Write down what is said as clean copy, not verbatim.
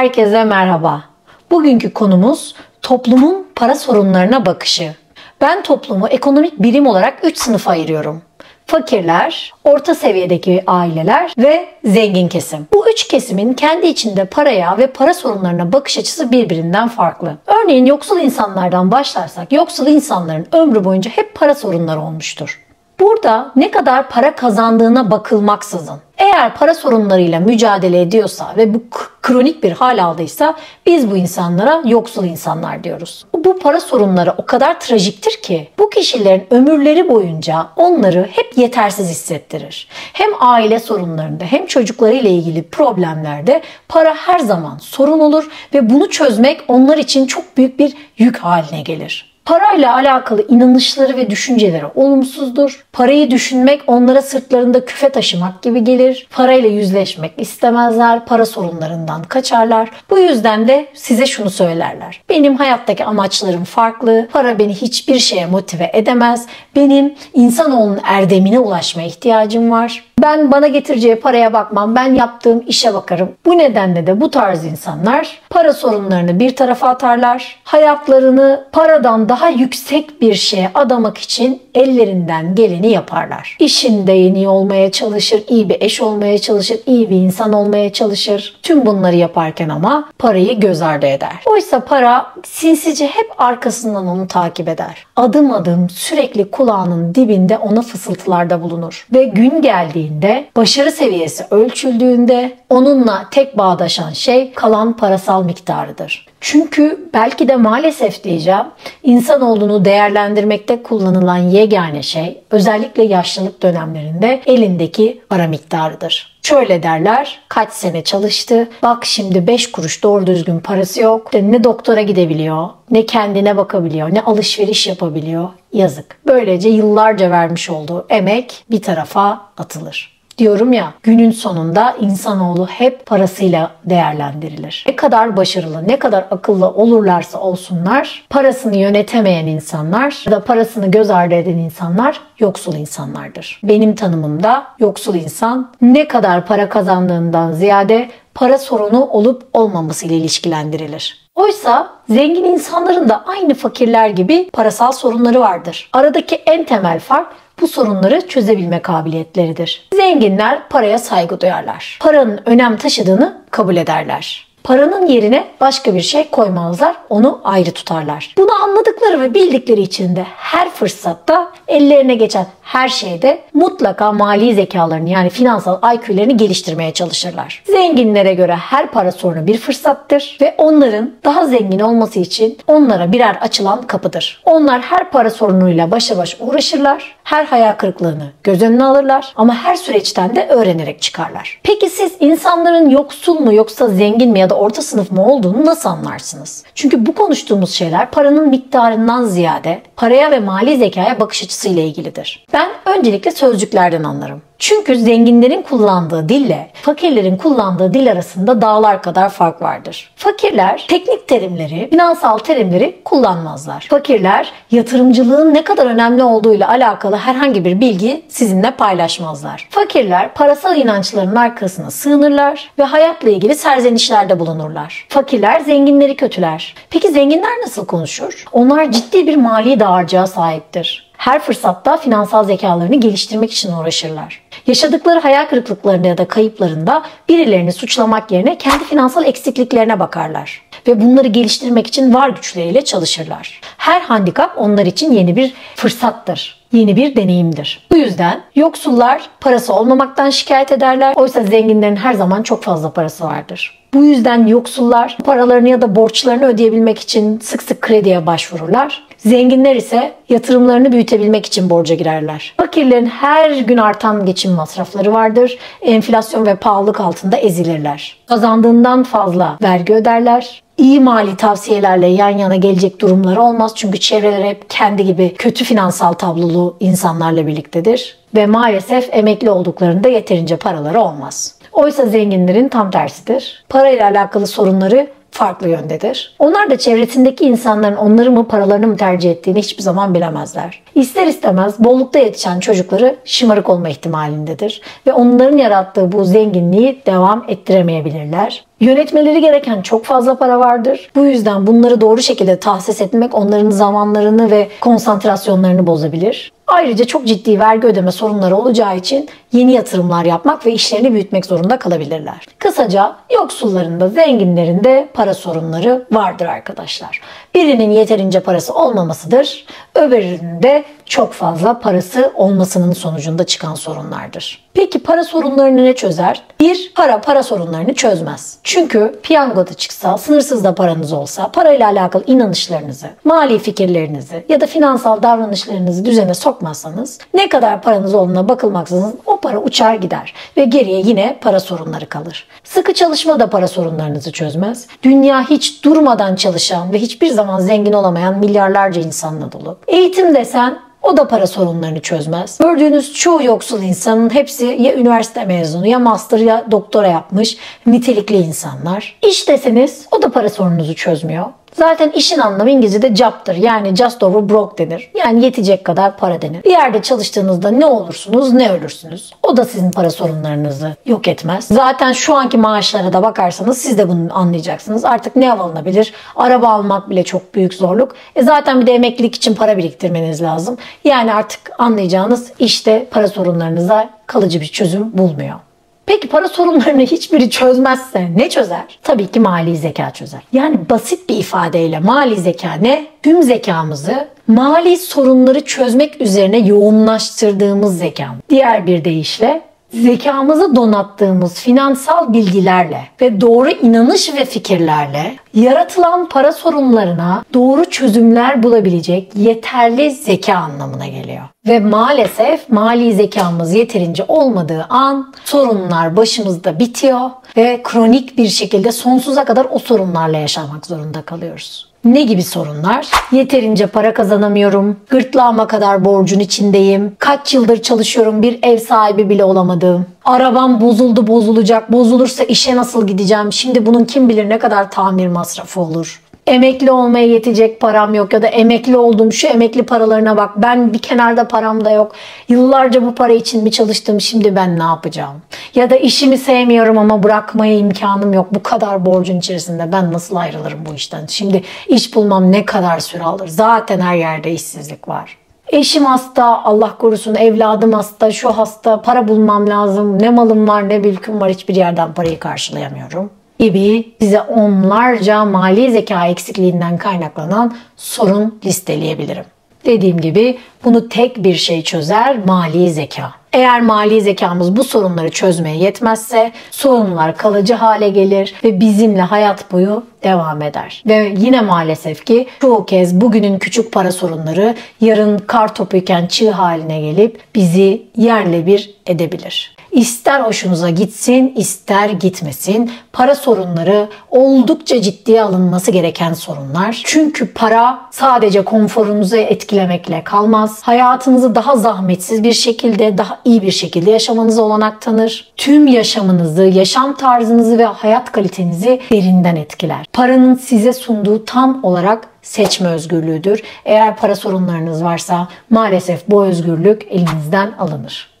Herkese merhaba. Bugünkü konumuz toplumun para sorunlarına bakışı. Ben toplumu ekonomik birim olarak 3 sınıfa ayırıyorum. Fakirler, orta seviyedeki aileler ve zengin kesim. Bu 3 kesimin kendi içinde paraya ve para sorunlarına bakış açısı birbirinden farklı. Örneğin yoksul insanlardan başlarsak, yoksul insanların ömrü boyunca hep para sorunları olmuştur. Burada ne kadar para kazandığına bakılmaksızın, eğer para sorunlarıyla mücadele ediyorsa ve bu kronik bir hal aldıysa biz bu insanlara yoksul insanlar diyoruz. Bu para sorunları o kadar trajiktir ki bu kişilerin ömürleri boyunca onları hep yetersiz hissettirir. Hem aile sorunlarında hem çocuklarıyla ilgili problemlerde para her zaman sorun olur ve bunu çözmek onlar için çok büyük bir yük haline gelir. Parayla alakalı inanışları ve düşünceleri olumsuzdur. Parayı düşünmek onlara sırtlarında küfe taşımak gibi gelir. Parayla yüzleşmek istemezler. Para sorunlarından kaçarlar. Bu yüzden de size şunu söylerler. Benim hayattaki amaçlarım farklı. Para beni hiçbir şeye motive edemez. Benim insanoğlunun erdemine ulaşmaya ihtiyacım var. Ben bana getireceği paraya bakmam, ben yaptığım işe bakarım. Bu nedenle de bu tarz insanlar para sorunlarını bir tarafa atarlar. Hayatlarını paradan daha yüksek bir şeye adamak için ellerinden geleni yaparlar. İşinde en iyi olmaya çalışır, iyi bir eş olmaya çalışır, iyi bir insan olmaya çalışır. Tüm bunları yaparken ama parayı göz ardı eder. Oysa para sinsice hep arkasından onu takip eder. Adım adım sürekli kulağının dibinde ona fısıltılarda bulunur. Ve gün geldiğinde, başarı seviyesi ölçüldüğünde onunla tek bağdaşan şey kalan parasal miktarıdır. Çünkü belki de maalesef diyeceğim, insanoğlunu değerlendirmekte kullanılan yegane şey özellikle yaşlılık dönemlerinde elindeki para miktarıdır. Şöyle derler, kaç sene çalıştı, bak şimdi 5 kuruş doğru düzgün parası yok, ne doktora gidebiliyor, ne kendine bakabiliyor, ne alışveriş yapabiliyor, yazık. Böylece yıllarca vermiş olduğu emek bir tarafa atılır. Diyorum ya, günün sonunda insanoğlu hep parasıyla değerlendirilir. Ne kadar başarılı, ne kadar akıllı olurlarsa olsunlar, parasını yönetemeyen insanlar ya da parasını göz ardı eden insanlar yoksul insanlardır. Benim tanımımda yoksul insan ne kadar para kazandığından ziyade para sorunu olup olmaması ile ilişkilendirilir. Oysa zengin insanların da aynı fakirler gibi parasal sorunları vardır. Aradaki en temel fark bu sorunları çözebilme kabiliyetleridir. Zenginler paraya saygı duyarlar. Paranın önem taşıdığını kabul ederler. Paranın yerine başka bir şey koymazlar, onu ayrı tutarlar. Bunu anladıkları ve bildikleri için de her fırsatta ellerine geçen her şeyde mutlaka mali zekalarını yani finansal IQ'lerini geliştirmeye çalışırlar. Zenginlere göre her para sorunu bir fırsattır ve onların daha zengin olması için onlara birer açılan kapıdır. Onlar her para sorunuyla başa baş uğraşırlar, her hayal kırıklığını göz önüne alırlar ama her süreçten de öğrenerek çıkarlar. Peki siz insanların yoksul mu yoksa zengin mi ya da orta sınıf mı olduğunu nasıl anlarsınız? Çünkü bu konuştuğumuz şeyler paranın miktarından ziyade paraya ve mali zekaya bakış açısıyla ilgilidir. Ben öncelikle sözcüklerden anlarım. Çünkü zenginlerin kullandığı dille fakirlerin kullandığı dil arasında dağlar kadar fark vardır. Fakirler teknik terimleri, finansal terimleri kullanmazlar. Fakirler yatırımcılığın ne kadar önemli olduğuyla alakalı herhangi bir bilgi sizinle paylaşmazlar. Fakirler parasal inançlarının arkasına sığınırlar ve hayatla ilgili serzenişlerde bulunurlar. Fakirler zenginleri kötüler. Peki zenginler nasıl konuşur? Onlar ciddi bir mali dağarcığa sahiptir. Her fırsatta finansal zekalarını geliştirmek için uğraşırlar. Yaşadıkları hayal kırıklıklarında ya da kayıplarında birilerini suçlamak yerine kendi finansal eksikliklerine bakarlar. Ve bunları geliştirmek için var güçleriyle çalışırlar. Her handikap onlar için yeni bir fırsattır. Yeni bir deneyimdir. Bu yüzden yoksullar parası olmamaktan şikayet ederler. Oysa zenginlerin her zaman çok fazla parası vardır. Bu yüzden yoksullar paralarını ya da borçlarını ödeyebilmek için sık sık krediye başvururlar. Zenginler ise yatırımlarını büyütebilmek için borca girerler. Fakirlerin her gün artan geçim masrafları vardır. Enflasyon ve pahalılık altında ezilirler. Kazandığından fazla vergi öderler. İyi mali tavsiyelerle yan yana gelecek durumları olmaz. Çünkü çevreleri hep kendi gibi kötü finansal tablolu insanlarla birliktedir. Ve maalesef emekli olduklarında yeterince paraları olmaz. Oysa zenginlerin tam tersidir. Parayla alakalı sorunları farklı yöndedir. Onlar da çevresindeki insanların onları mı paralarını mı tercih ettiğini hiçbir zaman bilemezler. İster istemez bollukta yetişen çocukları şımarık olma ihtimalindedir. Ve onların yarattığı bu zenginliği devam ettiremeyebilirler. Yönetmeleri gereken çok fazla para vardır. Bu yüzden bunları doğru şekilde tahsis etmek onların zamanlarını ve konsantrasyonlarını bozabilir. Ayrıca çok ciddi vergi ödeme sorunları olacağı için yeni yatırımlar yapmak ve işlerini büyütmek zorunda kalabilirler. Kısaca yoksulların da zenginlerin de para sorunları vardır arkadaşlar. Birinin yeterince parası olmamasıdır, öbürünün de çok fazla parası olmasının sonucunda çıkan sorunlardır. Peki para sorunlarını ne çözer? Para sorunlarını çözmez. Çünkü piyangoda çıksa, sınırsız da paranız olsa, parayla alakalı inanışlarınızı, mali fikirlerinizi ya da finansal davranışlarınızı düzene sokmazsanız ne kadar paranız olduğuna bakılmaksızın o para uçar gider ve geriye yine para sorunları kalır. Sıkı çalışma da para sorunlarınızı çözmez. Dünya hiç durmadan çalışan ve hiçbir zaman zengin olamayan milyarlarca insanla dolu. Eğitim desen o da para sorunlarını çözmez. Gördüğünüz çoğu yoksul insanın hepsi ya üniversite mezunu ya master ya doktora yapmış nitelikli insanlar. İş deseniz o da para sorununuzu çözmüyor. Zaten işin anlamı İngilizce'de job'tır. Yani just over broke denir. Yani yetecek kadar para denir. Bir yerde çalıştığınızda ne olursunuz ne ölürsünüz. O da sizin para sorunlarınızı yok etmez. Zaten şu anki maaşlara da bakarsanız siz de bunu anlayacaksınız. Artık ne alınabilir? Araba almak bile çok büyük zorluk. Zaten bir de emeklilik için para biriktirmeniz lazım. Yani artık anlayacağınız işte para sorunlarınıza kalıcı bir çözüm bulmuyor. Peki para sorunlarını hiçbiri çözmezse ne çözer? Tabii ki mali zeka çözer. Yani basit bir ifadeyle mali zeka ne? Tüm zekamızı mali sorunları çözmek üzerine yoğunlaştırdığımız zeka. Diğer bir deyişle zekamızı donattığımız finansal bilgilerle ve doğru inanış ve fikirlerle yaratılan para sorunlarına doğru çözümler bulabilecek yeterli zeka anlamına geliyor. Ve maalesef mali zekamız yeterince olmadığı an sorunlar başımızda bitiyor ve kronik bir şekilde sonsuza kadar o sorunlarla yaşamak zorunda kalıyoruz. Ne gibi sorunlar? Yeterince para kazanamıyorum, gırtlağıma kadar borcun içindeyim, kaç yıldır çalışıyorum bir ev sahibi bile olamadım, arabam bozuldu bozulacak, bozulursa işe nasıl gideceğim, şimdi bunun kim bilir ne kadar tamir masrafı olur. Emekli olmaya yetecek param yok ya da emekli oldum şu emekli paralarına bak ben bir kenarda param da yok. Yıllarca bu para için mi çalıştım şimdi ben ne yapacağım? Ya da işimi sevmiyorum ama bırakmaya imkanım yok. Bu kadar borcun içerisinde ben nasıl ayrılırım bu işten? Şimdi iş bulmam ne kadar süre alır? Zaten her yerde işsizlik var. Eşim hasta, Allah korusun, evladım hasta, şu hasta, para bulmam lazım. Ne malım var ne mülküm var hiçbir yerden parayı karşılayamıyorum gibi size onlarca mali zeka eksikliğinden kaynaklanan sorun listeleyebilirim. Dediğim gibi bunu tek bir şey çözer, mali zeka. Eğer mali zekamız bu sorunları çözmeye yetmezse sorunlar kalıcı hale gelir ve bizimle hayat boyu devam eder. Ve yine maalesef ki çoğu kez bugünün küçük para sorunları yarın kar topuyken çığ haline gelip bizi yerle bir edebilir. İster hoşunuza gitsin, ister gitmesin. Para sorunları oldukça ciddiye alınması gereken sorunlar. Çünkü para sadece konforunuzu etkilemekle kalmaz. Hayatınızı daha zahmetsiz bir şekilde, daha iyi bir şekilde yaşamanıza olanak tanır. Tüm yaşamınızı, yaşam tarzınızı ve hayat kalitenizi derinden etkiler. Paranın size sunduğu tam olarak seçme özgürlüğüdür. Eğer para sorunlarınız varsa maalesef bu özgürlük elinizden alınır.